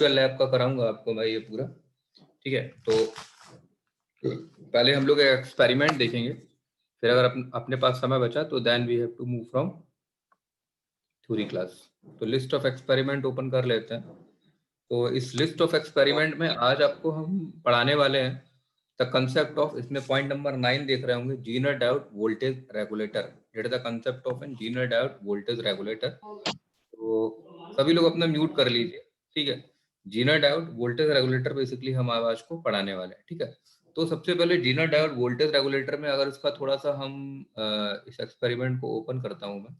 Lab का कराऊंगा आपको मैं ये पूरा, ठीक है। तो पहले हम लोग एक्सपेरिमेंट देखेंगे, फिर अगर अपने पास समय बचा तो then we have to move from theory class. तो लिस्ट ऑफ एक्सपेरिमेंट ओपन कर लेते हैं। तो इस लिस्ट ऑफ एक्सपेरिमेंट में आज आपको हम पढ़ाने वाले हैं द कंसेप्ट ऑफ, इसमें पॉइंट नंबर 9 देख रहे होंगे, Zener diode voltage regulator. It is the concept of an Zener diode voltage regulator. तो सभी लोग अपना म्यूट कर लीजिए, ठीक है। Zener diode voltage regulator basically हम आज को पढ़ाने वाले हैं, ठीक है। तो सबसे पहले जीनर डायोड वोल्टेज रेगुलेटर में अगर इसका थोड़ा सा हम इस एक्सपेरिमेंट को ओपन करता हूं मैं,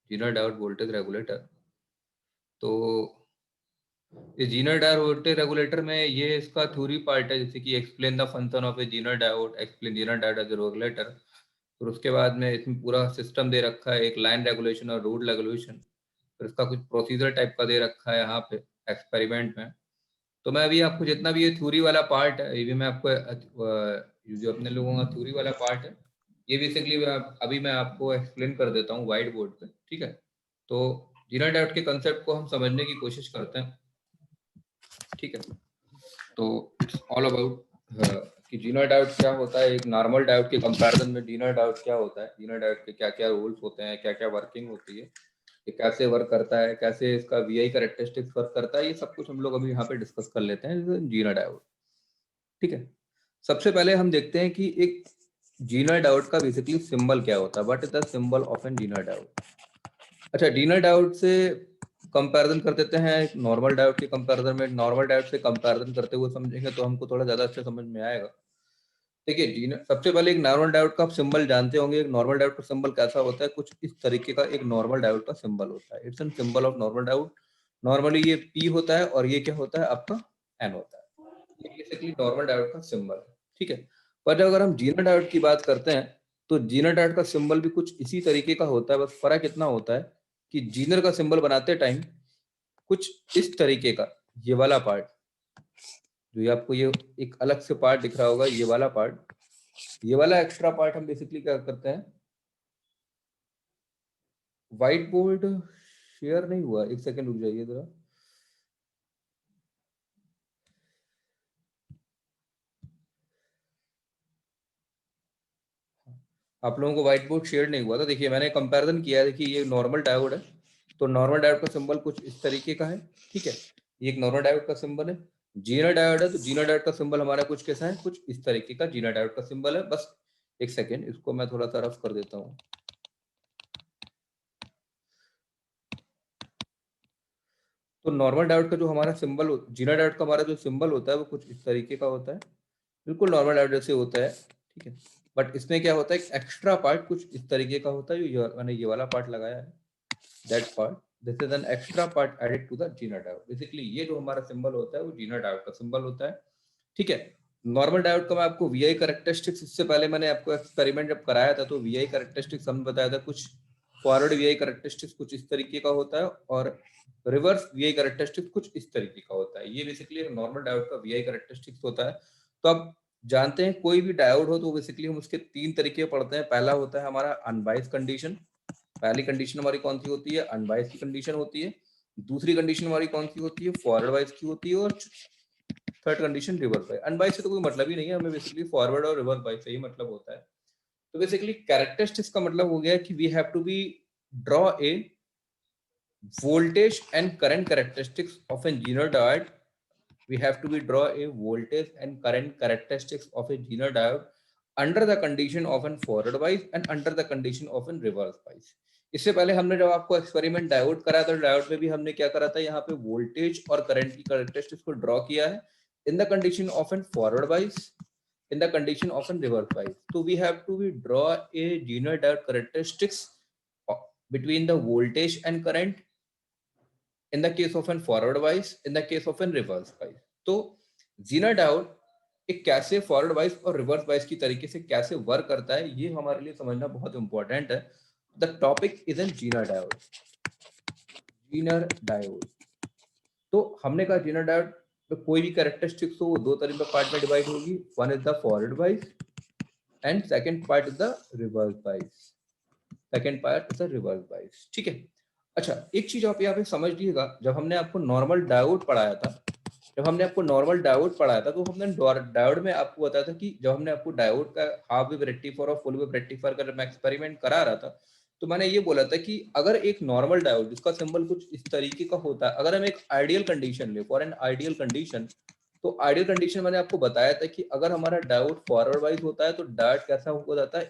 जीनर डायोड वोल्टेज रेगुलेटर। तो ये जीनर डायोड वोल्टेज रेगुलेटर में ये इसका थ्योरी पार्ट है, जैसे कि explain the function of a Zener diode, explain Zener diode as a regulator. फिर उसके बाद में इसमें पूरा सिस्टम दे रखा है, एक लाइन रेगुलेशन और रोड रेगुलेशन। फिर इसका कुछ प्रोसीजर टाइप का दे रखा है यहाँ पे एक्सपेरिमेंट में। तो मैं अभी आपको जितना भी ये थ्योरी वाला पार्ट है, ये भी मैं आपको जो अपने लोगों का थ्योरी वाला पार्ट है, ये बेसिकली अभी मैं आपको एक्सप्लेन कर देता हूँ व्हाइट बोर्ड पे, ठीक है। तो जीनर डायोड के कंसेप्ट को हम समझने की कोशिश करते हैं, ठीक है। तो इट्स ऑल अबाउट कि जीनर डायोड क्या होता है, एक नॉर्मल डायोड के कंपैरिजन में जीनर डायोड क्या होता है, जीनर डायोड के क्या क्या रोल्स होते हैं, क्या क्या वर्किंग होती है, ये कैसे वर्क करता है, कैसे इसका वीआई कैरेक्टरिस्टिक्स वर्क करता है, ये सब कुछ हम लोग अभी यहाँ पे डिस्कस कर लेते हैं जीनर डायोड, ठीक है। सबसे पहले हम देखते हैं कि एक जीनर डायोड का बेसिकली सिंबल क्या होता है, what is the symbol of an Zener diode. अच्छा, जीनर डायोड से कंपैरिजन कर देते हैं एक नॉर्मल डायोड के कंपैरिजन में। नॉर्मल डायोड से कंपैरिजन करते हुए समझेंगे तो हमको थोड़ा ज्यादा अच्छा समझ में आएगा। देखिए जीनर, सबसे पहले एक नॉर्मल डायोड का सिंबल जानते होंगे। एक नॉर्मल डायोड का सिंबल कैसा होता है, कुछ इस तरीके का एक नॉर्मल डायोड का सिंबल होता है। It's an symbol of normal diode. Normally ये पी होता है और ये क्या होता है आपका एन होता है। ये बेसिकली नॉर्मल डायोड का सिंबल है, ठीक है। पर अगर हम जीनर डायोड की बात करते हैं तो जीनर डायोड का सिंबल भी कुछ इसी तरीके का होता है। बस फर्क इतना होता है कि जीनर का सिंबल बनाते टाइम कुछ इस तरीके का, ये वाला पार्ट जो ये आपको ये एक अलग से पार्ट दिख रहा होगा, ये वाला पार्ट, ये वाला एक्स्ट्रा पार्ट हम बेसिकली क्या करते हैं, व्हाइट बोर्ड शेयर नहीं हुआ, एक सेकंड रुक जाइए जरा। आप लोगों को व्हाइट बोर्ड शेयर नहीं हुआ था। देखिए मैंने कंपैरिजन किया है, देखिए ये नॉर्मल डायोड है, तो नॉर्मल डायोड का सिंबल कुछ इस तरीके का है, ठीक है। ये एक नॉर्मल डायोड का सिंबल है। जीनर डायोड है तो जीनर डायोड का सिंबल हमारा कुछ कैसा है, कुछ इस तरीके का जीनर डायोड का सिंबल है। बस एक सेकेंड, इसको मैं थोड़ा सा रफ कर देता हूँ। तो नॉर्मल डायोड का जो हमारा सिंबल, जीनर डायोड का हमारा जो सिंबल होता है वो कुछ इस तरीके का होता है, बिल्कुल नॉर्मल डायोड जैसे होता है, ठीक है। बट इसमें क्या होता है, एक एक्स्ट्रा पार्ट कुछ इस तरीके का होता है, जो मैंने ये वाला पार्ट लगाया है, that part, this is an extra part added to the Zener diode. Basically ये जो हमारा सिंबल होता है वो जीनर डायोड का सिंबल होता है, ठीक है। नॉर्मल डायोड का मैं आपको वीआई कैरेक्टरिस्टिक्स, इससे पहले मैंने आपको एक्सपेरिमेंट जब कराया था तो वीआई कैरेक्टरिस्टिक्स हमने बताया था, कुछ फॉरवर्ड वीआई कैरेक्टरिस्टिक्स कुछ इस तरीके का होता है और रिवर्स वीआई कैरेक्टरिस्टिक्स कुछ इस तरीके का होता है। ये बेसिकली नॉर्मल डायोड का वीआई कैरेक्टरिस्टिक्स होता है। तो आप जानते हैं कोई भी डायोड हो तो बेसिकली हम उसके तीन तरीके पढ़ते हैं। पहला होता है हमारा अनबाइस कंडीशन। पहली कंडीशन हमारी कौन सी होती है, अनबाइस की कंडीशन होती है। दूसरी कंडीशन हमारी कौन सी होती है, फॉरवर्ड बाइस की होती है। और third condition reverse bias. Unbiased से तो कोई मतलब ही नहीं है, हमें बेसिकली फॉरवर्ड और रिवर्स बाइस से ही मतलब होता है। तो बेसिकली कैरेक्टरिस्टिक्स का मतलब हो गया कि we have to be draw a voltage and current characteristics of a Zener diode. We have to be draw a voltage and current characteristics of a Zener diode under the condition of an forward bias and under the condition of an reverse bias. इससे पहले हमने जब आपको experiment diode करा था, diode में भी हमने क्या करा था, यहाँ पे वोल्टेज और करंट की कैरेक्टरिस्टिक्स को ड्रॉ किया है in the condition of an forward bias, in the condition of a reverse bias. So we have to draw a Zener diode characteristics between the voltage and current in the case of an forward bias, in the case of an reverse bias. तो Zener diode एक कैसे forward बाइस और reverse bias की तरीके से कैसे work करता है, ये हमारे लिए समझना बहुत इंपॉर्टेंट है। The topic is an Zener diode. Zener diode, तो हमने कहा जीनर डायोड तो कोई भी कैरेक्टरिस्टिक्स हो वो दो तरीके का पार्ट में डिवाइड होगी। वन इज द फॉरवर्ड बाइस and second part is the reverse bias. Second part is the reverse bias, ठीक है। अच्छा, एक चीज आप यहाँ पे समझ लीजिएगा, जब हमने आपको नॉर्मल डायोड पढ़ाया था, तो हमने डायोड में आपको बताया था कि जब हमने आपको डायोड का हाफ वेव रेक्टिफायर और फुल वेव रेक्टिफायर का जब मैं एक्सपेरिमेंट करा रहा था, तो मैंने ये बोला था कि अगर एक नॉर्मल डायोड जिसका सिंबल कुछ इस तरीके का होता है, अगर हम एक आइडियल कंडीशन ले, फॉर एन आइडियल कंडीशन, तो आइडियल कंडीशन मैंने आपको बताया था कि अगर हमारा डायोड फॉरवर्ड वाइज होता है तो डायोड कैसा हो जाता है,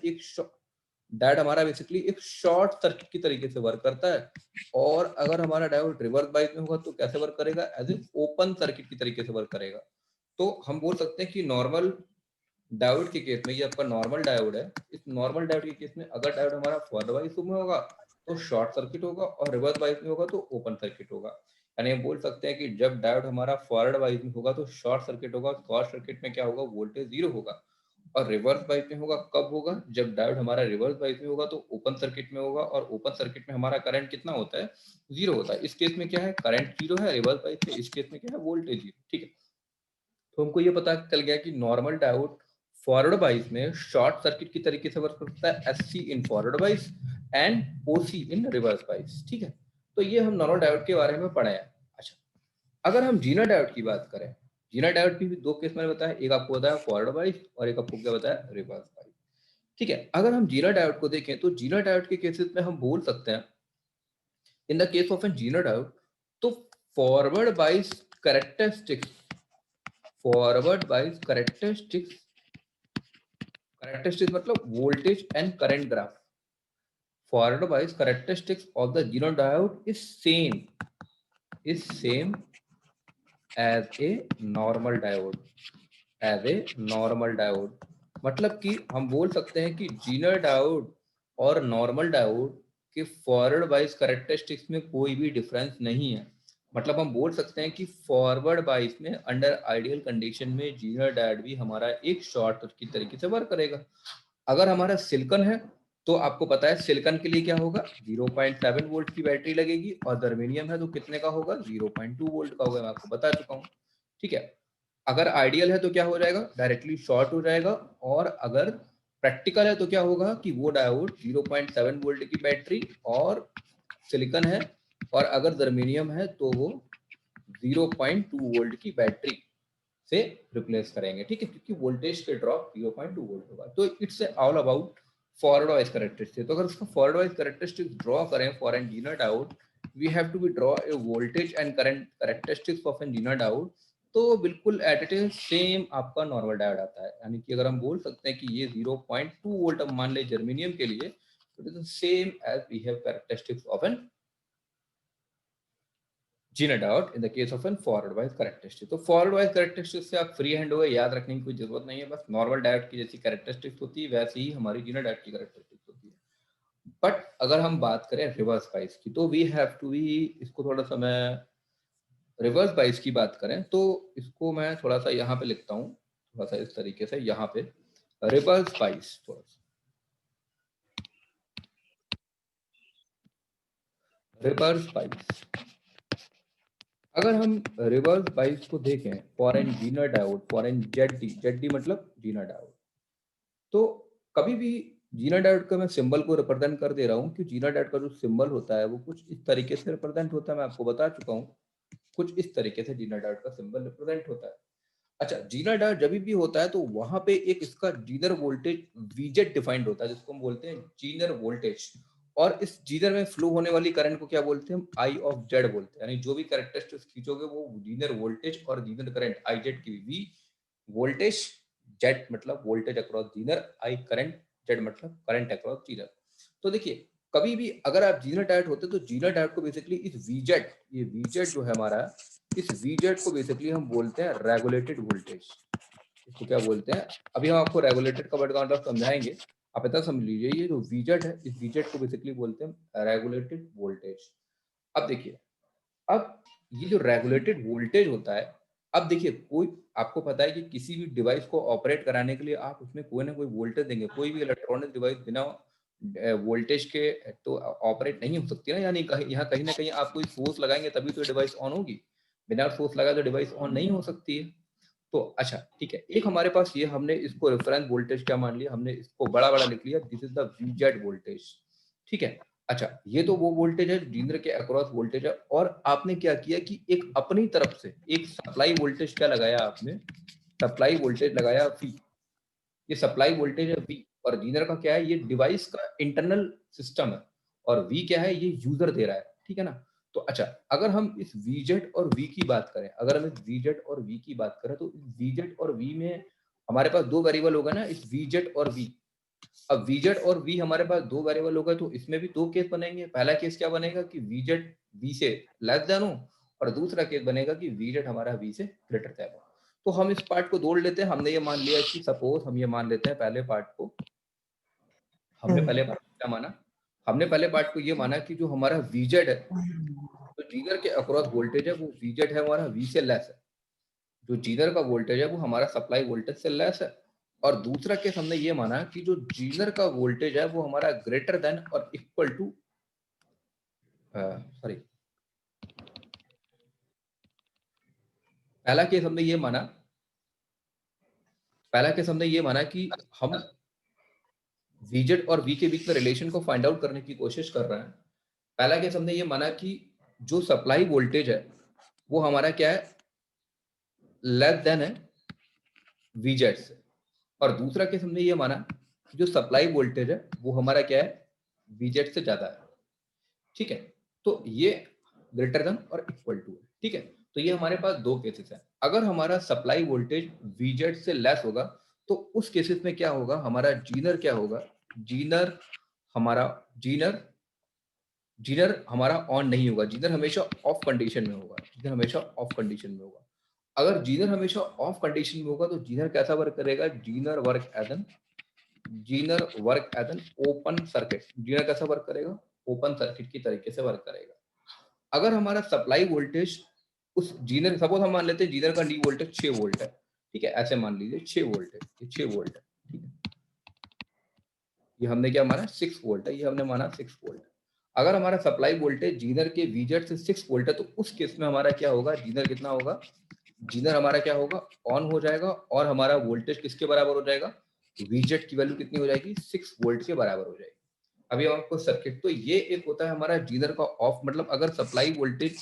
डायोड हमारा बेसिकली एक शॉर्ट सर्किट की तरीके से वर्क करता है, और अगर हमारा डायोड रिवर्स बाइस में होगा तो कैसे वर्क करेगा, एज ए ओपन सर्किट की तरीके से वर्क करेगा। तो हम बोल सकते हैं कि नॉर्मल डायोड के केस में, ये आपका नॉर्मल डायोड है, इस नॉर्मल डायोड के केस में अगर डायोड हमारा फॉरवर्ड वाइज में होगा तो शॉर्ट सर्किट होगा, और रिवर्स वाइज में होगा तो ओपन सर्किट होगा। यानी हम बोल सकते हैं कि जब डायोड हमारा फॉरवर्ड वाइज में होगा तो शॉर्ट सर्किट होगा, शॉर्ट सर्किट में क्या होगा, वोल्टेज जीरो होगा। और रिवर्स बाइस में होगा कब होगा, जब डायोड हमारा रिवर्स बाइस में होगा तो ओपन सर्किट में होगा, और ओपन सर्किट में हमारा करंट कितना होता है, जीरो होता है। इस केस में क्या है, करंट जीरो है रिवर्स बाइस में, इस केस में क्या है, वोल्टेज जीरो। ठीक है, तो हमको ये पता चल गया कि नॉर्मल डायोड फॉरवर्ड बाइस में शॉर्ट सर्किट की तरीके से वर्क करता है, एससी इन फॉरवर्ड बाइस and OC in reverse bias. ठीक है, तो ये हम नॉर्मल डायोड के बारे में पढ़े हैं। अच्छा, अगर हम जीना डायोड की बात करें, जीना डायोड भी दो केस मैंने बताया, एक आपको बताया फॉरवर्ड बाइस और एक आपको क्या बताया, रिवर्स बाइस। ठीक है, अगर हम जीना डायोड को देखें तो जीना डायोड के केसेस में हम बोल सकते हैं, in the case of an Zener diode, तो forward bias characteristics, forward bias characteristics मतलब voltage and current graph, forward bias characteristics of the Zener diode is same as a normal diode, as a normal diode. मतलब कि हम बोल सकते हैं कि Zener diode और नॉर्मल डायोड के फॉरवर्ड बाइस कैरेक्टरिस्टिक्स में कोई भी डिफरेंस नहीं है। मतलब हम बोल सकते हैं कि फॉरवर्ड बाइस में अंडर आइडियल कंडीशन में जीनर डायोड भी हमारा एक शॉर्ट की तरीके से वर्क करेगा। अगर हमारा सिलिकॉन है तो आपको पता है सिलिकॉन के लिए क्या होगा, 0.7 वोल्ट की बैटरी लगेगी, और जर्मेनियम है तो कितने का होगा, 0.2 वोल्ट का होगा, मैं आपको बता चुका हूँ। ठीक है, अगर आइडियल है तो क्या हो जाएगा, डायरेक्टली शॉर्ट हो जाएगा, और अगर प्रैक्टिकल है तो क्या होगा कि वो डायोड 0.7 वोल्ट की बैटरी और सिलिकॉन है, और अगर जर्मेनियम है तो वो 0.2 वोल्ट की बैटरी से रिप्लेस करेंगे। ठीक है, क्योंकि वोल्टेज के ड्रॉप 0.2 वोल्ट होगा। तो it's all about forward bias characteristic. तो अगर उसका फॉरवर्ड वाइज कैरेक्टरिस्टिक ड्रॉ करें for an Zener diode, we have to be draw a voltage and current characteristics of an Zener diode, तो बिल्कुल at it is same आपका normal diode आता है। यानी कि अगर हम बोल सकते हैं कि ये 0.2 वोल्ट हम मान ले जर्मेनियम के लिए, तो it is same as we have characteristics of an Zener diode in the case of an forward bias characteristic. तो फॉरवर्ड वाइज कैरेक्टरिस्टिक से आप फ्री हैंड हो गए, याद रखने की कोई जरूरत नहीं है, बस नॉर्मल डायोड की जैसी कैरेक्टरिस्टिक्स होती है वैसे ही हमारी जीना डायोड की कैरेक्टरिस्टिक्स होती है। बट अगर हम बात करें रिवर्स बाइस की, तो वी हैव टू बी, इसको थोड़ा सा मैं रिवर्स बाइस की बात करें तो इसको मैं थोड़ा सा यहाँ पे लिखता हूँ, थोड़ा सा इस तरीके से यहाँ पे रिवर्स बाइस, थोड़ा सा रिवर्स बाइस। अगर हम रिवर्स बाइस को देखें for an Zener diode, for an Z D मतलब जीना डायोड, तो कभी भी जीना डायोड का मैं सिंबल को रिप्रेजेंट कर दे रहा हूँ कि जीना डायोड का जो सिंबल होता है वो कुछ इस तरीके से रिप्रेजेंट होता है, मैं आपको बता चुका हूँ, कुछ इस तरीके से जीना डायोड का सिंबल रिप्रेजेंट होता है। अच्छा, जीना डायोड जब भी होता है तो वहां पे एक इसका जीनर वोल्टेज वीजेड डिफाइंड होता है, जिसको हम बोलते हैं जीनर वोल्टेज, और इस जीनर में फ्लो होने वाली करंट को क्या बोलते हैं, हम आई ऑफ जेड बोलते हैं। यानी जो भी कैरेक्टरिस्टिक्स खींचोगे वो जीनर वोल्टेज और जीनर करंट आई जेड की, वी वोल्टेज, जेड मतलब voltage across Zener, I current, Z मतलब करंट अक्रॉस जीनर। तो देखिए, कभी भी अगर आप जीनर डायोड होते तो जीनर डायोड को बेसिकली इस वीजेड, ये वीजेड जो है हमारा, इस वीजेड को बेसिकली हम बोलते हैं रेगुलेटेड वोल्टेज। इसको क्या बोलते हैं, अभी हम आपको रेगुलेटेड का वर्ड काउंट समझाएंगे, आप इतना समझ लीजिए, ये जो वीजेड है इस वीजेड को बेसिकली बोलते हैं रेगुलेटेड वोल्टेज। अब देखिए, अब ये जो रेगुलेटेड वोल्टेज होता है, अब देखिए कोई, आपको पता है कि किसी भी डिवाइस को ऑपरेट कराने के लिए आप उसमें कोई ना कोई वोल्टेज देंगे, कोई भी इलेक्ट्रॉनिक डिवाइस बिना वोल्टेज के तो ऑपरेट नहीं हो सकती ना, यानी यहाँ कहीं ना कहीं आप कोई सोर्स लगाएंगे तभी तो डिवाइस ऑन होगी, बिना सोर्स लगाए तो डिवाइस ऑन नहीं हो सकती है। तो अच्छा ठीक है, एक हमारे पास ये, हमने इसको रेफरेंस वोल्टेज क्या मान लिया, हमने इसको बड़ा बड़ा लिख लिया, this is the VZ voltage. ठीक है, अच्छा, ये तो वो वोल्टेज है जीनर के अक्रॉस वोल्टेज है, और आपने क्या किया कि एक अपनी तरफ से एक सप्लाई वोल्टेज क्या लगाया आपने, सप्लाई वोल्टेज लगाया V। ये सप्लाई वोल्टेज है V, और जीनर का क्या है, ये डिवाइस का इंटरनल सिस्टम है, और V क्या है, ये यूजर दे रहा है, ठीक है ना। तो अच्छा, अगर हम इस VZ और V की बात करें, अगर हम इस VZ और V की बात करें, तो VZ और V में हमारे पास दो वेरिएबल होगा ना, इस VZ और V। अब VZ और V हमारे पास दो वेरिएबल हो गए, तो इसमें भी दो केस बनेंगे। पहला केस क्या बनेगा कि VZ V से लेस देन हो, और दूसरा केस बनेगा कि VZ हमारा V से ग्रेटर देन हो। तो हम इस पार्ट को जोड़ लेते हैं। हमने ये मान लिया कि सपोज हम ये मान लेते हैं पहले पार्ट को, हमने पहले पार्ट को क्या माना, हमने पहले पार्ट को ये माना कि जो हमारा VZ है, तो जीनर के अक्रॉस वोल्टेज है, वो VZ है हमारा V से लेस है। जो जीनर का वोल्टेज है वो हमारा सप्लाई वोल्टेज से लेस है। और दूसरा केस हमने ये माना कि जो जीनर का वोल्टेज है वो हमारा ग्रेटर देन और इक्वल टू, सॉरी, पहला केस हमने ये माना, पहला केस हमने ये माना कि हम VZ और V के बीच में रिलेशन को फाइंड आउट करने की कोशिश कर रहे हैं। पहला केस हमने ये माना कि जो सप्लाई वोल्टेज है वो हमारा क्या है, लेस देन है VZ से। और दूसरा केस हमने ये माना कि जो सप्लाई वोल्टेज है वो हमारा क्या है, VZ से ज्यादा है, ठीक है। तो ये ग्रेटर देन और इक्वल टू है, ठीक है। तो ये हमारे पास दो केसेस हैं। अगर हमारा सप्लाई वोल्टेज VZ से लेस होगा, तो उस केसेस में क्या होगा, हमारा जीनर क्या होगा, जीनर हमारा जीनर जीनर हमारा ऑन नहीं होगा, जीनर हमेशा ऑफ कंडीशन में होगा, जीनर हमेशा ऑफ कंडीशन में होगा। अगर जीनर हमेशा ऑफ कंडीशन में होगा, तो जीनर कैसा वर्क करेगा, Zener work as an open circuit. Zener कैसा वर्क करेगा, ओपन सर्किट की तरीके से वर्क करेगा। अगर हमारा सप्लाई वोल्टेज उस जीनर, सपोज हम मान लेते हैं जीनर का डी वोल्टेज 6 वोल्ट है, ठीक है, ऐसे मान लीजिए 6 वोल्ट है, ये 6 वोल्ट है, ठीक है। ये हमने क्या माना, 6 वोल्ट है, ये हमने माना 6 वोल्ट। अगर हमारा सप्लाई वोल्टेज जीनर के VZ से 6 वोल्ट है, तो उस केस में हमारा क्या होगा, जीनर कितना होगा, जीनर हमारा क्या होगा, ऑन हो जाएगा, और हमारा वोल्टेज किसके बराबर हो जाएगा, VZ की वैल्यू कितनी हो जाएगी, 6 वोल्ट के बराबर हो जाएगी। अभी हम आपको सर्किट, तो ये एक होता है हमारा जीनर का ऑफ, मतलब अगर सप्लाई वोल्टेज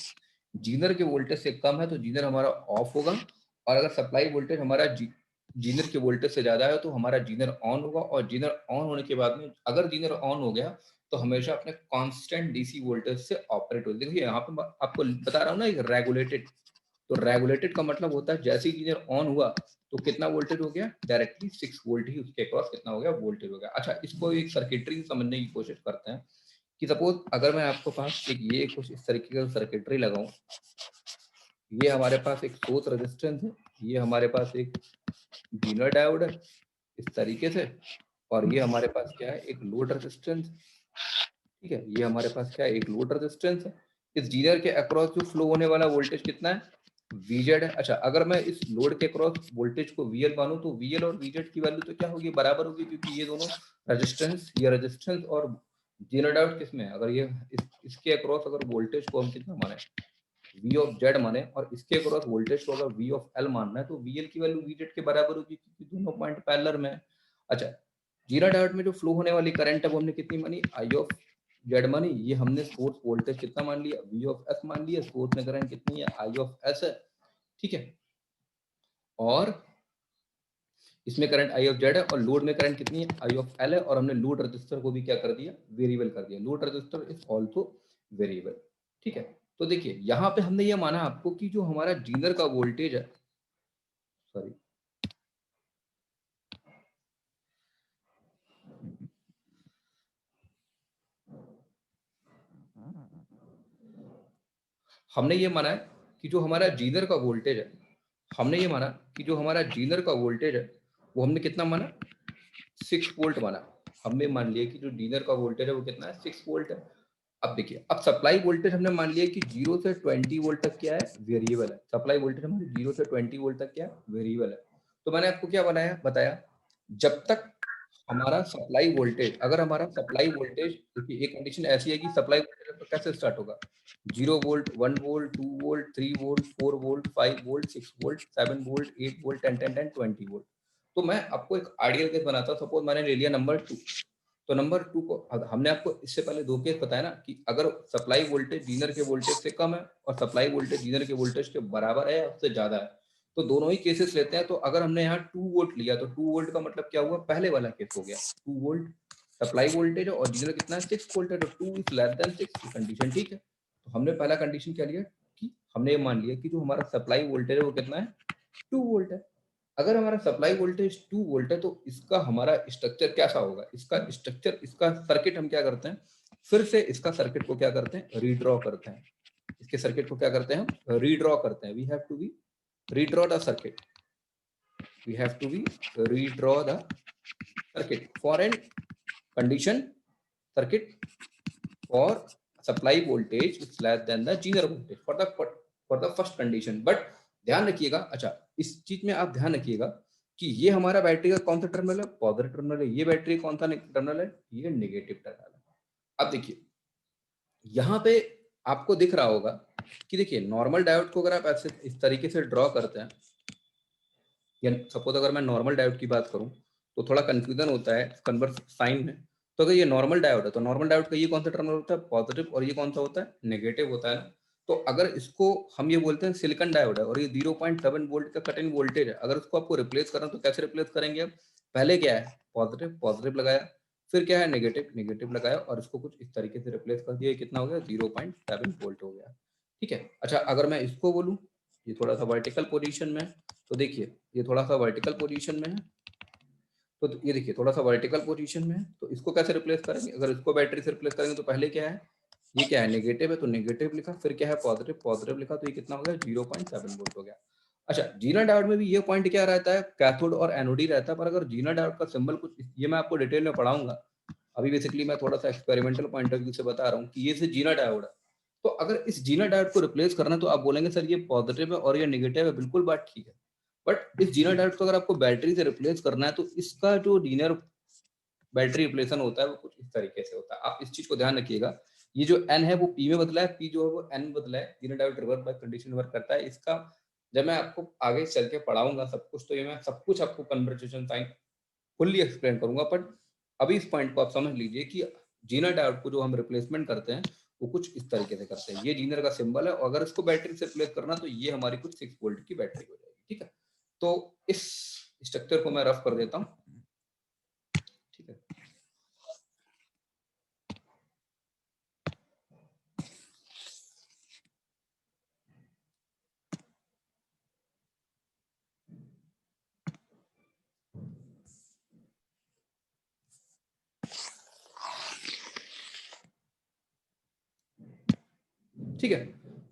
जीनर के वोल्टेज से कम है तो जीनर हमारा ऑफ होगा, और अगर सप्लाई वोल्टेज हमारा जीनर के वोल्टेज से ज्यादा है तो हमारा जीनर ऑन होगा। और जीनर ऑन होने के बाद में, अगर जीनर ऑन हो गया, तो हमेशा अपने कांस्टेंट डीसी वोल्टेज से ऑपरेट होती है। देखिए यहाँ पे आपको बता रहा हूँ ना, एक रेगुलेटेड, तो रेगुलेटेड का मतलब होता है जैसे ही जीनर ऑन हुआ तो कितना वोल्टेज हो गया, डायरेक्टली 6 वोल्ट ही उसके अक्रॉस कितना हो गया, वोल्टेज हो गया। अच्छा, इसको एक सर्किटरी से समझने की कोशिश करते हैं कि सपोज अगर मैं आपको पास एक ये कुछ इस तरीके का सर्किटरी लगाऊं, ये हमारे पास एक सोर्स रेजिस्टेंस है, ये हमारे पास एक जीनर डायोड है इस तरीके से, और ये हमारे पास क्या है, एक लोड रेजिस्टेंस, ठीक है। ये हमारे पास क्या है, एक लोड रेजिस्टेंस है। इस जीनर के अक्रॉस जो फ्लो होने वाला वोल्टेज कितना है, VZ है। अच्छा, अगर मैं इस लोड के अक्रॉस वोल्टेज को VL मानूं, तो VL और VZ की वैल्यू तो क्या होगी, बराबर होगी, क्योंकि ये दोनों रेजिस्टेंस, ये रेजिस्टेंस और जीनर डायोड किसमें है, अगर ये इसके अक्रॉस अगर वोल्टेज को हम कितना माने, V ऑफ Z माने, और इसके अक्रॉस वोल्टेज को अगर V ऑफ L मानना है, तो VL की वैल्यू VZ के बराबर होगी, क्योंकि दोनों पॉइंट पैरेलल में है। अच्छा, जीरा डायोड में जो फ्लो होने वाली करंट है वो हमने कितनी मानी, I ऑफ Z मानी। ये हमने सोर्स वोल्टेज कितना मान लिया, V ऑफ S मान लिया। सोर्स में करंट कितनी है, I ऑफ S है, ठीक है। और इसमें करंट I ऑफ Z है, और लोड में करंट कितनी है, I ऑफ L है। और हमने लोड रजिस्टर को भी क्या कर दिया, वेरिएबल कर दिया। Load register is also variable, ठीक है। तो देखिए यहाँ पे हमने ये माना आपको कि जो हमारा जीनर का वोल्टेज है, सॉरी, हमने ये माना है कि जो हमारा जीनर का वोल्टेज है, हमने ये माना कि जो हमारा जीनर का वोल्टेज है वो हमने कितना माना, 6 वोल्ट माना। हमने मान लिया कि जो जीनर का वोल्टेज है वो कितना है, 6 वोल्ट है। अब देखिए, अब सप्लाई वोल्टेज हमने मान लिया कि 0 से 20 वोल्ट तक क्या है, वेरिएबल है। सप्लाई वोल्टेज हमारी 0 से 20 वोल्ट तक क्या है, वेरिएबल है। तो मैंने आपको क्या बताया, जब तक हमारा सप्लाई वोल्टेज, अगर हमारा सप्लाई वोल्टेज, देखिए एक कंडीशन ऐसी है कि सप्लाई वोल्टेज कैसे स्टार्ट होगा, 0 volt, 1 volt, 2 volt, 3 volt, 4 volt, 5 volt, 6 volt, 7 volt, 8 volt, 10 10 10 20 volt. तो मैं आपको एक आइडियल केस बनाता हूं, सपोज मैंने ले लिया नंबर 2। तो नंबर 2 को हमने आपको इससे पहले 2 केस बताया ना कि अगर सप्लाई वोल्टेज जीनर के वोल्टेज से कम है और सप्लाई वोल्टेज जीनर के वोल्टेज के बराबर है या उससे ज्यादा है, तो दोनों ही केसेस लेते हैं। तो अगर हमने यहाँ 2 वोल्ट लिया तो 2 वोल्ट का मतलब क्या हुआ, पहले वाला केस हो गया 2 वोल्ट सप्लाई वोल्टेज और जीनर कितना है 6 वोल्ट है, तो 2 इज लेस देन 6 की कंडीशन ठीक है। तो हमने पहला कंडीशन क्या लिया कि हमने ये मान लिया कि जो हमारा सप्लाई वोल्टेज है वो कितना है 2 वोल्ट है। अगर हमारा सप्लाई वोल्टेज 2 वोल्ट है तो इसका हमारा स्ट्रक्चर कैसा होगा, इसका स्ट्रक्चर इसका सर्किट हम क्या करते हैं, फिर से इसका सर्किट को क्या करते हैं रीड्रॉ करते हैं। इसके सर्किट को क्या करते हैं हम रीड्रॉ करते हैं। We have to be redraw the circuit, we have to be redraw the circuit for an condition circuit for supply voltage is less than the zener voltage for the first condition। But ध्यान रखिएगा, अच्छा इस चीज में आप ध्यान रखिएगा कि ये हमारा बैटरी का कौन सा टर्मिनल है, पॉजिटिव टर्मिनल है, ये बैटरी कौन सा टर्मिनल है, ये नेगेटिव टर्मिनल है। अब देखिए यहाँ पे आपको दिख रहा होगा कि देखिए नॉर्मल डायोड को अगर आप ऐसे इस तरीके से ड्रॉ करते हैं, या सपोज अगर मैं नॉर्मल डायोड की बात करूं तो थोड़ा कंफ्यूजन होता है कन्वर्स साइन में। तो अगर ये नॉर्मल डायोड है तो नॉर्मल डायोड का ये कौन सा टर्मिनल होता है पॉजिटिव और ये कौन सा होता है नेगेटिव होता है ना। तो अगर इसको हम ये बोलते हैं सिलिकॉन डायोड है और ये 0.7 वोल्ट का कट इन वोल्टेज है, अगर उसको आपको रिप्लेस करना तो कैसे रिप्लेस करेंगे आप, पहले क्या है पॉजिटिव पॉजिटिव लगाया, फिर क्या है नेगेटिव नेगेटिव लगाया और इसको कुछ इस तरीके से रिप्लेस कर दिया, कितना हो गया 0.7 वोल्ट हो गया। ठीक है, अच्छा अगर मैं इसको बोलूं ये थोड़ा सा वर्टिकल पोजीशन में, तो देखिए ये थोड़ा सा वर्टिकल पोजीशन में है, तो ये देखिए थोड़ा सा वर्टिकल पोजीशन में है, तो इसको कैसे रिप्लेस करेंगे, अगर इसको बैटरी से रिप्लेस करेंगे तो पहले क्या है ये क्या है नेगेटिव है तो नेगेटिव लिखा, फिर क्या है पॉजिटिव पॉजिटिव लिखा, तो ये कितना हो गया 0.7 वोल्ट हो गया। अच्छा जीना डायोड में भी ये पॉइंट क्या रहता है, कैथोड और एनोड ही रहता है, पर अगर जीना डायोड का सिंबल कुछ ये मैं आपको डिटेल में पढ़ाऊंगा, अभी बेसिकली मैं थोड़ा सा एक्सपेरिमेंटल पॉइंट ऑफ व्यू से बता रहा हूँ कि ये से जीना डायोड है। तो अगर इस जीना डायोड को रिप्लेस करना है तो आप बोलेंगे सर ये पॉजिटिव है और ये नेगेटिव है, बिल्कुल बात ठीक है, बट इस जीना डायोड को अगर आपको बैटरी से रिप्लेस करना है तो इसका जो जीनर बैटरी रिप्लेसन होता है वो कुछ इस तरीके से होता है। आप इस चीज को ध्यान रखिएगा, ये जो एन है वो पी में बदला है, पी जो है वो एन बदला है, Zener diode reverse bias condition work करता है। इसका जब मैं आपको आगे चल के पढ़ाऊंगा सब कुछ तो ये मैं सब कुछ आपको कन्वर्सेशन टाइम फुल्ली एक्सप्लेन करूंगा, बट अभी इस पॉइंट को आप समझ लीजिए कि जीना डायोड को जो हम रिप्लेसमेंट करते हैं वो कुछ इस तरीके से करते हैं। ये जीनर का सिंबल है और अगर इसको बैटरी से रिप्लेस करना तो ये हमारी कुछ 6 वोल्ट की बैटरी हो जाएगी। ठीक है, तो इस स्ट्रक्चर को मैं रफ कर देता हूँ। ठीक है, ठीक है,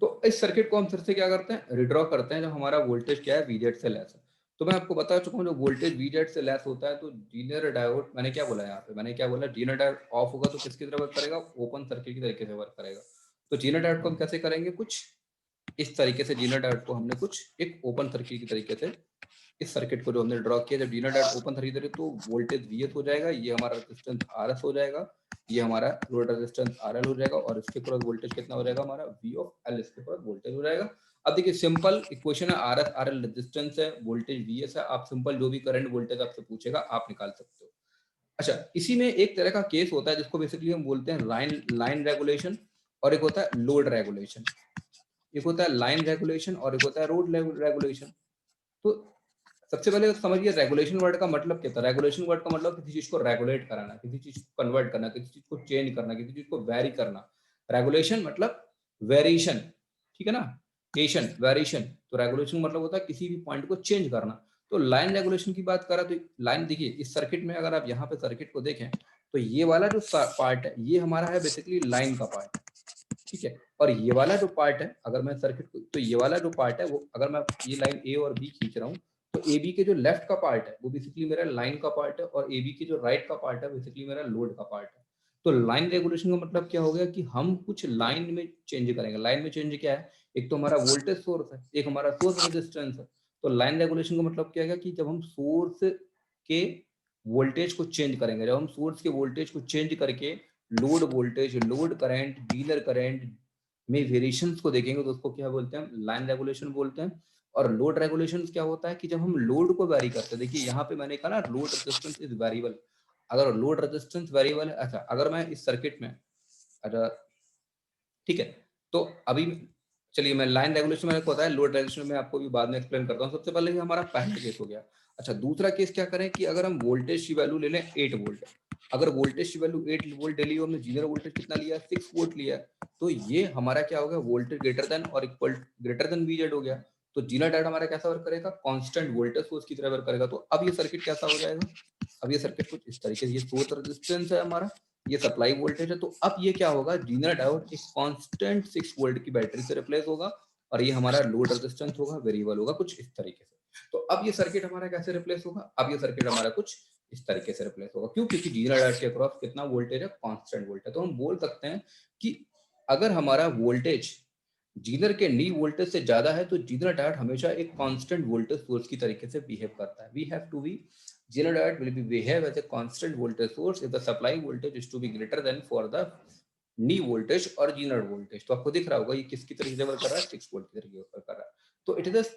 तो इस सर्किट को हम फिर से क्या करते हैं रिड्रॉ करते हैं जब हमारा वोल्टेज क्या है वीजेड से लेस है। तो मैं आपको बता चुका हूँ जो वोल्टेज वीजेड से लेस होता है तो जीनर डायोड, मैंने क्या बोला यहाँ पे, मैंने क्या बोला जीनर डायोड ऑफ होगा तो किसकी तरह वर्क करेगा, ओपन सर्किट की तरीके से वर्क करेगा। तो जीनर डायोड को हम कैसे करेंगे, कुछ इस तरीके से जीनर डायोड को हमने कुछ एक ओपन सर्किट की तरीके से इस सर्किट को जो हमने ड्रॉ किया, जब जीनर डायोड ओपन सर्किट तो वोल्टेज वीएस हो जाएगा, ये हमारा रेजिस्टेंस आरएस हो जाएगा, ये हमारा लोड रेजिस्टेंस आरएल हो जाएगा और इसके क्रॉस वोल्टेज कितना हो जाएगा हमारा वी ऑफ एल, इसके क्रॉस वोल्टेज हो जाएगा। अब देखिए सिंपल इक्वेशन है, आरएस आरएल रेजिस्टेंस है, वोल्टेज वीएस है, आप सिंपल जो भी करंट वोल्टेज आपसे पूछेगा आप निकाल सकते हो। अच्छा इसी में एक तरह का केस होता है जिसको बेसिकली हम बोलते हैं लाइन रेगुलेशन और एक होता है लोड रेगुलेशन। एक होता है लाइन रेगुलेशन और एक होता है रोड रेगुलेशन। तो सबसे पहले तो समझिए रेगुलेशन वर्ड का मतलब क्या था, रेगुलेशन वर्ड का मतलब किसी चीज को रेगुलेट कराना, किसी चीज को कन्वर्ट करना, किसी चीज को चेंज करना, किसी चीज को वेरी करना। रेगुलेशन मतलब वेरिएशन, ठीक है ना, वेरिएशन वेरिएशन, तो रेगुलेशन मतलब होता है किसी भी पॉइंट को चेंज करना। तो लाइन रेगुलेशन की बात करा तो लाइन देखिए इस सर्किट में अगर आप यहाँ पे सर्किट को देखें तो ये वाला जो पार्ट है ये हमारा है बेसिकली लाइन का पार्ट, ठीक है, और ये वाला जो पार्ट है अगर मैं सर्किट को, तो ये वाला जो पार्ट है वो अगर मैं ये लाइन ए और बी खींच रहा हूँ तो ए बी के जो लेफ्ट का पार्ट है वो बेसिकली मेरा लाइन का पार्ट है और ए बी के जो राइट का पार्ट है बेसिकली मेरा लोड का पार्ट है। तो लाइन रेगुलेशन का मतलब क्या हो गया कि हम कुछ लाइन में चेंज करेंगे। लाइन में चेंज क्या है, एक तो हमारा वोल्टेज सोर्स है, एक हमारा सोर्स रेजिस्टेंस है। तो लाइन रेगुलेशन का मतलब क्या है कि जब हम सोर्स के वोल्टेज को चेंज करेंगे, जब हम सोर्स के वोल्टेज को चेंज करके load voltage load current dealer current में वेरिएशंस को देखेंगे तो उसको क्या बोलते हैं, लाइन रेगुलेशन बोलते हैं। और लोड रेगुलेशन क्या होता है कि जब हम लोड को वेरी करते हैं, देखिए यहाँ पे मैंने कहा ना लोड रेजिस्टेंस इज वेरिएबल, अगर लोड रेजिस्टेंस वेरिएबल है, अच्छा अगर मैं इस सर्किट में, अच्छा ठीक है, तो अभी चलिए मैं लाइन रेगुलेशन मैंने बताया, लोड रेगुलेशन में आपको भी बाद में एक्सप्लेन करता हूँ। सबसे पहले ये हमारा पहला केस हो गया। अच्छा दूसरा केस क्या करें कि अगर हम वोल्टेज की वैल्यू ले लें 8 वोल्ट, अगर वोल्टेज की वैल्यू 8 वोल्ट ले ली, हमने जीरो वोल्टेज कितना लिया 6 वोल्ट लिया, तो ये हमारा क्या हो गया, वोल्टेज ग्रेटर देन और इक्वल ग्रेटर देन वीजेड हो गया। तो जीरो डायोड हमारा कैसा वर्क करेगा, कांस्टेंट वोल्टेज सोर्स की तरह वर्क करेगा। तो अब ये सर्किट कैसा हो जाएगा, अब ये सर्किट कुछ इस तरीके से, ये सोर्स रेजिस्टेंस है हमारा, ये सप्लाई वोल्टेज है। तो अब ये क्या होगा, जीनर डायोड एक कांस्टेंट 6 वोल्ट की बैटरी से रिप्लेस होगा और ये हमारा लोड रेजिस्टेंस होगा, वेरिएबल होगा कुछ इस तरीके से। तो अब ये सर्किट हमारा कैसे रिप्लेस होगा, अब ये सर्किट हमारा कुछ इस तरीके से रिप्लेस होगा। क्यों, क्योंकि जीनर डायोड के अक्रॉस कितना वोल्टेज है, कांस्टेंट वोल्टेज। तो हम बोल सकते हैं कि अगर हमारा वोल्टेज जीनर के नी वोल्टेज से ज्यादा है तो जीनर डायोड हमेशा एक कांस्टेंट वोल्टेज सोर्स की तरीके से बिहेव करता है। We have to be Zener diode will be behave as a constant voltage source if the supply voltage is to be greater than for the knee voltage or Zener voltage। तो आपको दिख रहा होगा ये किसकी तरीके से वर्क कर रहा है, 6 वोल्ट की तरीके से वर्क कर रहा है। तो it is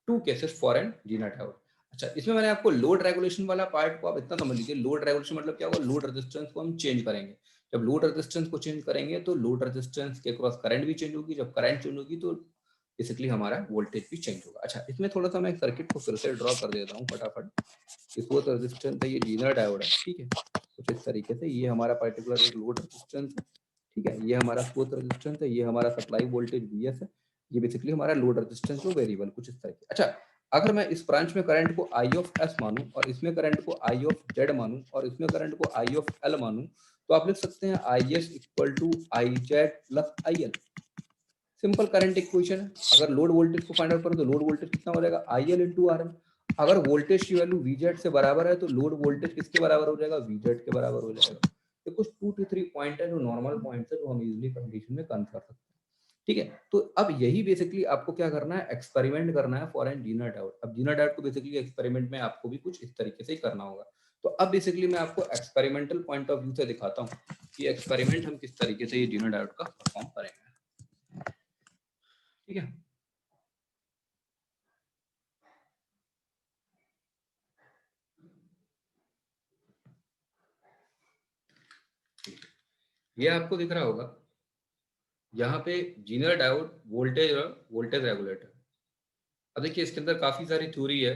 two cases for an Zener diode। अच्छा इसमें मैंने आपको लोड रेगुलेशन वाला पार्ट को आप इतना समझ लीजिए, लोड रेगुलेशन मतलब क्या होगा, लोड रेजिस्टेंस को हम चेंज करेंगे। जब लोड रेजिस्टेंस को चेंज करेंगे तो लोड रेजिस्टेंस के क्रॉस करंट भी चेंज होगी, जब करंट चेंज होगी तो बेसिकली हमारा वोल्टेज भी चेंज होगा। अच्छा इसमें थोड़ा सा मैं एक सर्किट को फिर से ड्रॉ कर देता हूँ फटाफट। इसको रेजिस्टेंस है, ये जीनर डायोड है, ठीक है, कुछ इस तरीके से। ये हमारा पर्टिकुलर एक लोड रेजिस्टेंस है, ठीक है, ये हमारा सोर्स रेजिस्टेंस है, ये हमारा सप्लाई वोल्टेज वीएस है, ये बेसिकली हमारा लोड रेजिस्टेंस को वेरिएबल कुछ इस तरीके। अच्छा अगर मैं इस ब्रांच में करंट को आई ऑफ एस मानूं और इसमें करंट को आई ऑफ जेड मानूं और इसमें करंट को आई ऑफ एल मानूं, तो आप लिख सकते हैं I S equal to I Z plus I L. Simple current equation है। अगर लोड वोल्टेज को फाइंड आउट करें तो लोड वोल्टेज कितना हो जाएगा, I L into R L. अगर वोल्टेज की वैल्यू वीजेड से बराबर है तो लोड वोल्टेज किसके बराबर हो जाएगा, वीजेड के बराबर हो जाएगा। ये कुछ 2 to 3 पॉइंट है जो नॉर्मल पॉइंट है, जो हम इजीली कंडीशन में कंस कर सकते हैं। ठीक है, तो अब यही बेसिकली आपको क्या करना है, एक्सपेरिमेंट करना है फॉर एन जीनर डायोड। अब जीनर डायोड को बेसिकली एक्सपेरिमेंट में आपको भी कुछ इस तरीके से ही करना होगा। तो अब बेसिकली मैं आपको एक्सपेरिमेंटल पॉइंट ऑफ व्यू से दिखाता हूँ कि एक्सपेरिमेंट हम किस तरीके से ये जीनर डायोड का परफॉर्म करेंगे। ठीक है, ये आपको दिख रहा होगा यहाँ पे जीनर डायोड वोल्टेज और वोल्टेज रेगुलेटर। अब देखिए इसके अंदर काफी सारी थ्योरी है,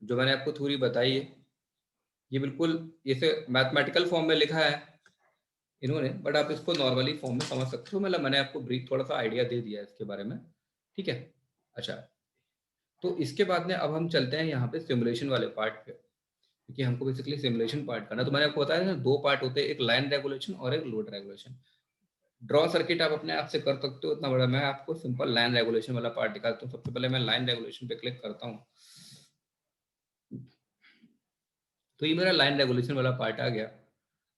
जो मैंने आपको थ्योरी बताई है, ये बिल्कुल इसे मैथमेटिकल फॉर्म में लिखा है इन्होंने, बट आप इसको नॉर्मली फॉर्म में समझ सकते हो। मतलब मैंने आपको ब्रीफ थोड़ा सा आइडिया दे दिया है इसके बारे में, ठीक है। अच्छा तो इसके बाद में अब हम चलते हैं यहाँ पे सिमुलेशन वाले पार्ट पे, क्योंकि हमको बेसिकली सिमुलेशन पार्ट करना। तो मैंने आपको बताया ना, दो पार्ट होते हैं, एक लाइन रेगुलेशन और एक लोड रेगुलेशन। ड्रॉ सर्किट आप अपने आप से कर सकते हो इतना बड़ा, मैं आपको सिंपल लाइन रेगुलेशन वाला पार्ट दिखाता हूँ। सबसे पहले मैं लाइन रेगुलेशन पे क्लिक करता हूँ, तो ये मेरा लाइन रेगुलेशन वाला पार्ट आ गया।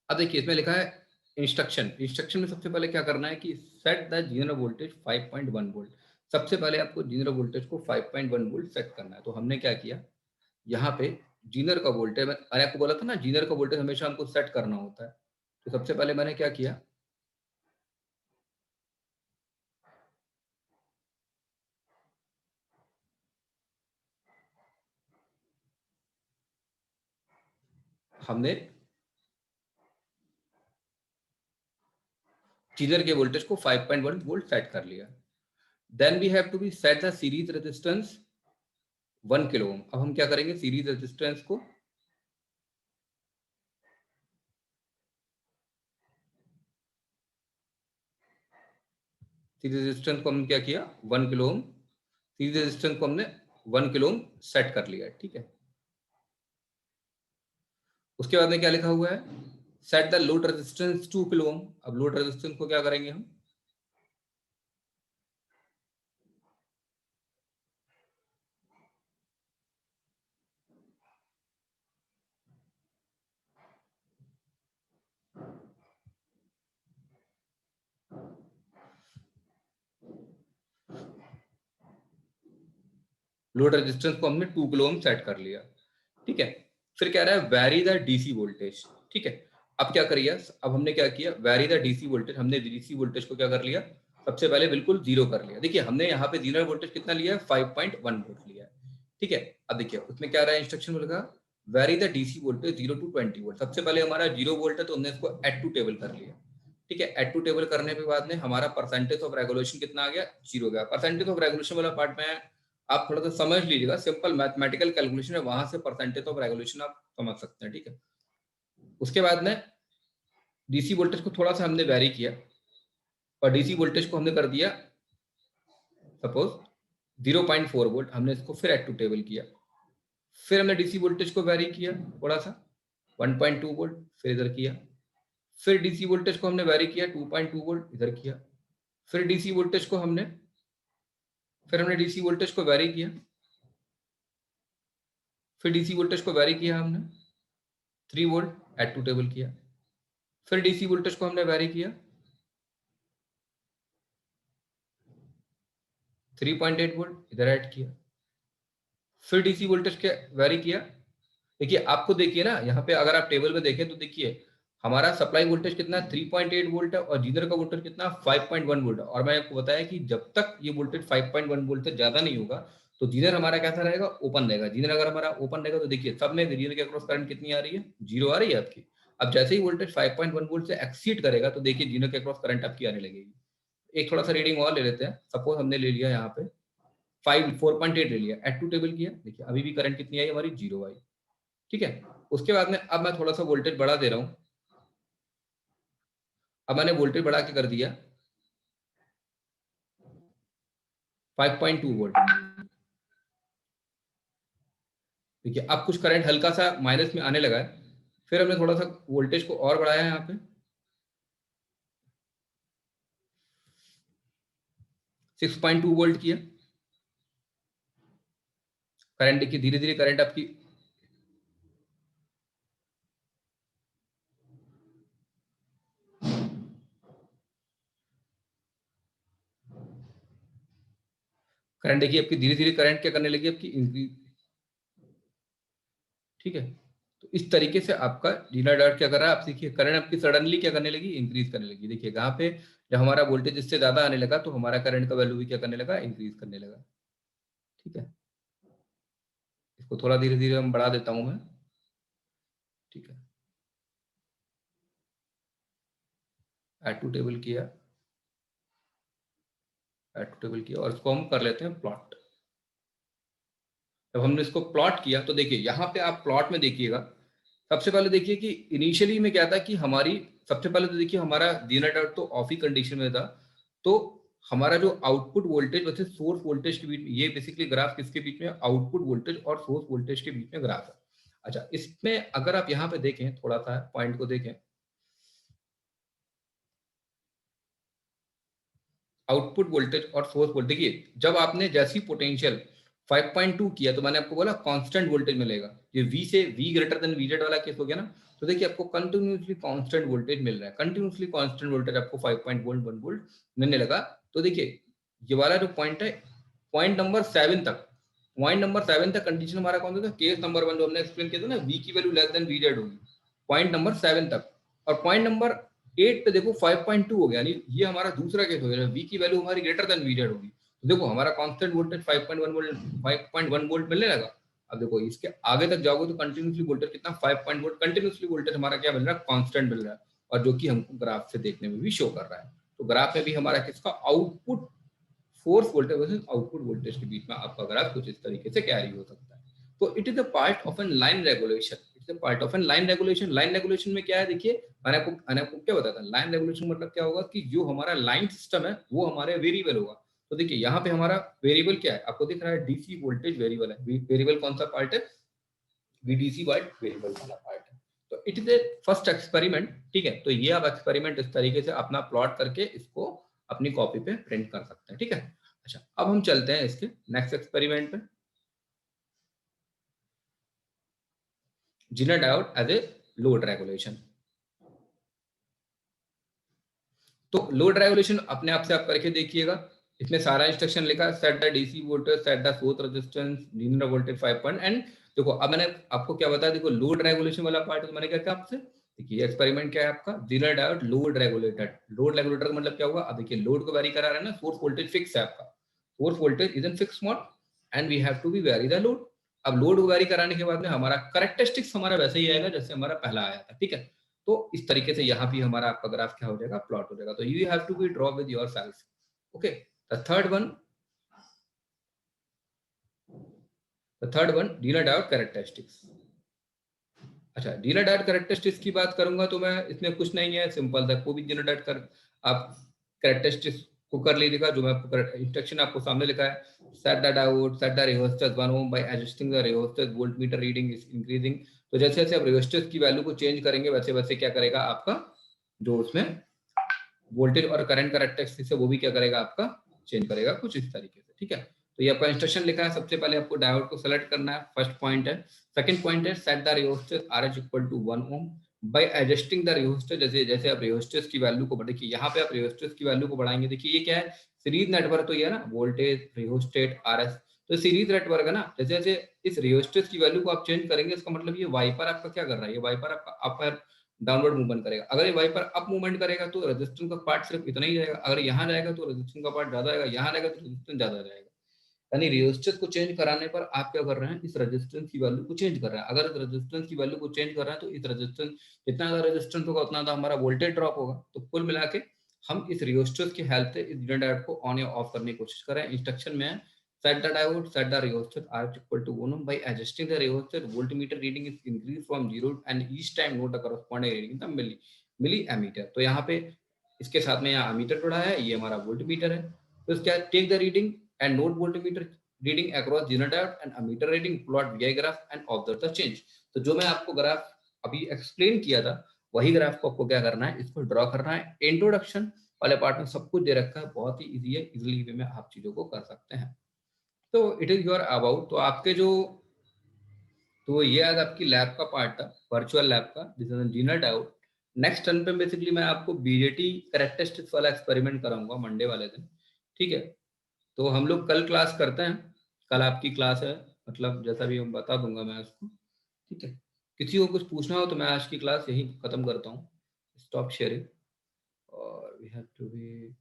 अब देखिए इसमें लिखा है इंस्ट्रक्शन। इंस्ट्रक्शन में सबसे पहले क्या करना है कि set the zero voltage 5.1 volt. सबसे पहले आपको जीरो वोल्टेज को 5.1 वोल्ट सेट करना है। तो हमने क्या किया, यहाँ पे जीनर का वोल्टेज, मैंने आपको बोला था ना जीनर का वोल्टेज हमेशा हमको सेट करना होता है। तो सबसे पहले मैंने क्या किया, हमने जीनर के वोल्टेज को 5.1 वोल्ट सेट कर लिया। Then we have to be set the series resistance 1 kilo ohm. अब हम क्या करेंगे, सीरीज रेजिस्टेंस को सीरीज रेजिस्टेंस को हमने क्या किया, 1 किलो ओम। सीरीज रेजिस्टेंस को हमने 1 किलो ओम सेट कर लिया, ठीक है। उसके बाद में क्या लिखा हुआ है, set the load resistance 2 kilo ohm. अब लोड रेजिस्टेंस को क्या करेंगे हम, लोड रेजिस्टेंस को हमने 2 किलो ओम सेट कर लिया, ठीक है। फिर कह रहा है वैरी द डीसी वोल्टेज, ठीक है। अब क्या करिए, अब हमने क्या किया, वैरी द डीसी वोल्टेज। हमने डीसी वोल्टेज को क्या कर लिया, सबसे पहले बिल्कुल जीरो कर लिया। देखिए हमने यहाँ पे जीरो वोल्टेज कितना लिया है, 5.1 वोल्ट लिया है, ठीक है। अब देखिए उसमें क्या रहा है, इंस्ट्रक्शन में लगा very the DC voltage 0 to 20 volt. सबसे पहले हमारा 0 वोल्ट है तो हमने इसको एड टू टेबल कर लिया, ठीक है। एड टू टेबल करने के बाद में हमारा परसेंटेज ऑफ रेगुलेशन कितना आ गया, 0 गया। परसेंटेज ऑफ रेगुलेशन वाला पार्ट में आप थोड़ा सा समझ लीजिएगा, सिंपल मैथमेटिकल कैलकुलेशन है, वहां से परसेंटेज ऑफ रेगुलेशन आप समझ सकते हैं, ठीक है। उसके बाद में डीसी वोल्टेज को थोड़ा सा हमने वेरी किया और डीसी वोल्टेज को हमने कर दिया सपोज 0.4 वोल्ट, हमने इसको फिर एड टू टेबल किया। फिर हमने डीसी वोल्टेज को वेरी किया थोड़ा सा 1.2 वोल्ट, फिर इधर किया। फिर डीसी वोल्टेज को हमने वेरी किया 2.2 वोल्ट, इधर किया। फिर डीसी वोल्टेज को हमने डीसी वोल्टेज को वेरी किया। फिर डीसी वोल्टेज को वेरी किया हमने 3 वोल्ट, एड टू टेबल किया। फिर डीसी वोल्टेज को हमने वेरी किया 3.8 वोल्ट, इधर ऐड किया। फिर डीसी वोल्टेज के वेरी किया। देखिए आपको देखिए ना, यहाँ पे अगर आप टेबल में देखें तो देखिए हमारा सप्लाई वोल्टेज कितना 3.8 वोल्ट है और जीनर का वोल्टेज कितना 5.1 वोल्ट है। और मैंने आपको बताया कि जब तक ये वोल्टेज 5.1 वोल्ट से ज्यादा नहीं होगा तो जीनर हमारा कैसा रहेगा, ओपन रहेगा। जीनर अगर हमारा ओपन रहेगा तो देखिए सब में जीनर के अक्रॉस करंट कितनी आ रही है, 0 आ रही है आपकी। अब जैसे ही वोल्टेज 5.1 वोल्ट से एक्सीड करेगा तो देखिए जीनर के अक्रॉस करंट आपकी आने लगेगी। एक थोड़ा सा रीडिंग और ले लेते हैं। सपोज हमने ले लिया यहाँ पे 4.8 ले लिया, एड टू टेबल किया, देखिए अभी भी करंट कितनी आई हमारी, 0 आई, ठीक है। उसके बाद में अब मैं थोड़ा सा वोल्टेज बढ़ा दे रहा हूं। अब मैंने वोल्टेज बढ़ा के कर दिया 5.2 वोल्ट। देखिए अब कुछ करंट हल्का सा माइनस में आने लगा है। फिर हमने थोड़ा सा वोल्टेज को और बढ़ाया यहाँ पे 6.2 वोल्ट किया। करंट देखिए धीरे धीरे करंट आपकी धीरे धीरे करंट क्या करने लगी आपकी, इंक्रीज, ठीक है। तो इस तरीके से आपका जीना डॉट क्या कर रहा है, आप देखिए करंट आपकी सडनली क्या करने लगी, इंक्रीज करने लगी। देखिए यहाँ पे जब हमारा वोल्टेज इससे ज्यादा आने लगा तो हमारा करंट का वैल्यू भी क्या करने लगा, इंक्रीज करने लगा, ठीक है। इसको थोड़ा धीरे धीरे हम बढ़ा देता हूं मैं, ठीक है। ऐड टू टेबल किया, ऐड टू टेबल किया और इसको हम कर लेते हैं प्लॉट। जब हमने इसको प्लॉट किया तो देखिए यहाँ पे आप प्लॉट में देखिएगा, सबसे पहले देखिए कि इनिशियली में क्या था कि हमारी, सबसे पहले तो देखिए हमारा डीनर डॉट तो ऑफ ही कंडीशन में था। तो हमारा जो आउटपुट वोल्टेज वैसे सोर्स वोल्टेज के बीच में, ये बेसिकली ग्राफ किसके बीच में, आउटपुट वोल्टेज और सोर्स वोल्टेज के बीच में ग्राफ है। अच्छा, इसमें अगर आप यहाँ पे देखें, थोड़ा सा पॉइंट को देखें, आउटपुट वोल्टेज और सोर्स वोल्टेज, देखिए जब आपने जैसी पोटेंशियल 5.2 किया तो मैंने आपको बोला कांस्टेंट वोल्टेज मिलेगा। ये V से V ग्रेटर देन VZ वाला केस हो गया ना, तो देखिए आपको कंटिन्यूसली कांस्टेंट वोल्टेज मिल रहा है। कंटिन्यूसली कांस्टेंट वोल्टेज आपको 5.1 वोल्ट मिलने लगा। तो देखिए ये वाला जो पॉइंट है, पॉइंट नंबर 7 तक, पॉइंट नंबर 7 तक कंडीशन हमारा कौन सा था, केस नंबर 1 जो हमने एक्सप्लेन किया था ना, V की वैल्यू लेस देन VZ होगी, पॉइंट नंबर 7 तक। और पॉइंट नंबर 8 पे देखो 5.2 हो गया, यानी ये हमारा दूसरा केस हो गया, V की वैल्यू हमारी ग्रेटर देन VZ होगी। तो देखो हमारा कांस्टेंट वोल्टेज 5.1 वोल्ट मिलने लगा। अब देखो इसके आगे तक जाओगे तो कंटिन्यूसली वोल्टेज कितना, 5 वोल्ट कंटिन्यूसली वोल्टेज हमारा क्या मिल रहा है, कांस्टेंट मिल रहा है। और जो कि हमको ग्राफ से देखने में भी शो कर रहा है। तो ग्राफ में भी हमारा किसका, output force voltage versus output voltage के बीच में आपका ग्राफ कुछ इस तरीके से कैरी हो सकता है। तो it is a part of an line regulation, it's a part of an line regulation. Line regulation में क्या है, देखिए मैंने आपको क्या बताया था, लाइन रेगुलेशन मतलब क्या होगा कि जो हमारा लाइन सिस्टम है वो हमारे वेरिएबल होगा। तो देखिए यहाँ पे हमारा वेरिएबल क्या है, आपको दिख रहा है डीसी वोल्टेज वेरिएबल है। वेरिएबल कौन सा पार्ट है, VDC वाइड वेरिएबल वाला पार्ट है। तो it is a first experiment, ठीक है। तो ये आप एक्सपेरिमेंट इस तरीके से अपना प्लॉट करके इसको अपनी कॉपी पे प्रिंट कर सकते हैं, ठीक है। अच्छा, अब हम चलते हैं इसके नेक्स्ट एक्सपेरिमेंट पे, zener diode as a load regulation. तो लोड रेगुलेशन अपने आप से आप करके देखिएगा। इसमें सारा इंस्ट्रक्शन लिखा है, set the DC voltage, set the source resistance, linear voltage 5 point. And देखो अब मैंने आपको क्या बताया, देखो लोड रेगुलेशन वाला पार्ट तो मैंने क्या कहा आपसे, देखिए एक्सपेरिमेंट क्या है आपका, zener diode load regulator. Load regulator का मतलब क्या होगा, अब देखिए लोड को वेरी करा रहा है ना, सोर्स वोल्टेज फिक्स है आपका, source voltage is in fix mode and we have to be vary the load. अब लोड वेरी कराने के बाद में हमारा कैरेक्टरिस्टिक्स हमारा वैसे ही आएगा जैसे हमारा पहला आया था, ठीक है। तो इस तरीके से यहाँ भी हमारा आपका ग्राफ क्या हो जाएगा, प्लॉट हो जाएगा। तो you have to be draw with yourself. Okay, the third one zener diode characteristics. अच्छा, डीनर डायोड कैरेक्टरिस्टिक्स की बात करूंगा तो मैं इसमें कुछ नहीं है, सिंपल था। कोई भी डीनर डायोड कर आप कैरेक्टरिस्टिक्स को कर लीजिएगा, जो मैं आपको इंस्ट्रक्शन आपको सामने लिखा है। Set the diode, set the resistance 1 ohm by adjusting the resistance, voltmeter reading is increasing. तो जैसे जैसे आप रेजिस्टेंस की वैल्यू को चेंज करेंगे वैसे वैसे क्या करेगा आपका जो उसमें वोल्टेज और करंट कैरेक्टरिस्टिक्स है वो भी क्या करेगा आपका चेंज करेगा, कुछ इस तरीके से, ठीक है। तो ये आपका इंस्ट्रक्शन लिखा है। सबसे पहले आपको डायोड को सेलेक्ट करना है, फर्स्ट पॉइंट है। सेकंड पॉइंट है set the resistance RH equal to 1 ohm by adjusting the resistance. जैसे जैसे आप रेजिस्टेंस की वैल्यू को बढ़े, यहाँ पे आप रेजिस्टेंस की वैल्यू को बढ़ाएंगे। देखिए ये क्या है, सीरीज नेटवर्क तो ये है ना, वोल्टेज रेजिस्टेंस RS, तो सीरीज नेटवर्क है ना। जैसे जैसे इस रेजिस्टेंस की वैल्यू को आप चेंज करेंगे, इसका मतलब ये वाइपर आपका क्या कर रहा है, ये वाइपर आपका अपर डाउनवर्ड मूवमेंट करेगा। अगर ये वाइपर अप मूवमेंट करेगा तो रेजिस्टेंस का पार्ट सिर्फ इतना ही जाएगा, अगर यहाँ जाएगा तो रेजिस्टेंस का पार्ट ज्यादा आएगा, यहाँ जाएगा तो रेजिस्टेंस ज्यादा जाएगा। यानी रेजिस्टेंस को चेंज कराने पर आप क्या कर रहे हैं, इस रेजिस्टेंस की वैल्यू को चेंज कर रहे हैं। अगर इस रेजिस्टेंस की वैल्यू को चेंज कर रहे हैं तो इस रेजिस्टेंस जितना ज्यादा रेजिस्टेंस होगा उतना ज्यादा हमारा वोल्टेज ड्रॉप होगा। तो कुल मिला के हम इस रेजिस्टेंस की हेल्प से इस डायोड को ऑन या ऑफ करने की कोशिश करें। इंस्ट्रक्शन में है set the diode, set the resistor R equal to 1 ohm by adjusting the resistor voltmeter reading is increased from 0 and each time note the corresponding reading in the milliammeter। तो यहाँ पे इसके साथ में यहाँ अमीटर जुड़ा है, ये हमारा वोल्टमीटर है। तो क्या take the reading and note voltmeter reading across zener diode and ammeter reading, plot VI graph and observe the change. तो जो मैं आपको ग्राफ अभी एक्सप्लेन किया था वही ग्राफ को आपको क्या करना है, इसको ड्रॉ करना है। इंट्रोडक्शन वाले पार्ट में सब कुछ दे रखा है, बहुत ही इजी है, इजीली वे में आप चीजों को कर सकते हैं। तो इट इज योर अबाउट। तो आपके जो तो ये आज आपकी लैब का पार्ट था, वर्चुअल लैब का, this is dinner diode. Next turn पे बेसिकली मैं आपको बीजेटी कैरेक्टरिस्टिक्स वाला एक्सपेरिमेंट कराऊंगा मंडे वाले दिन, ठीक है। तो हम लोग कल क्लास करते हैं, कल आपकी क्लास है, मतलब जैसा भी हम बता दूंगा मैं उसको, ठीक है। किसी को कुछ पूछना हो तो मैं आज की क्लास यही खत्म करता हूँ। स्टॉप शेयरिंग और वी हैव टू बी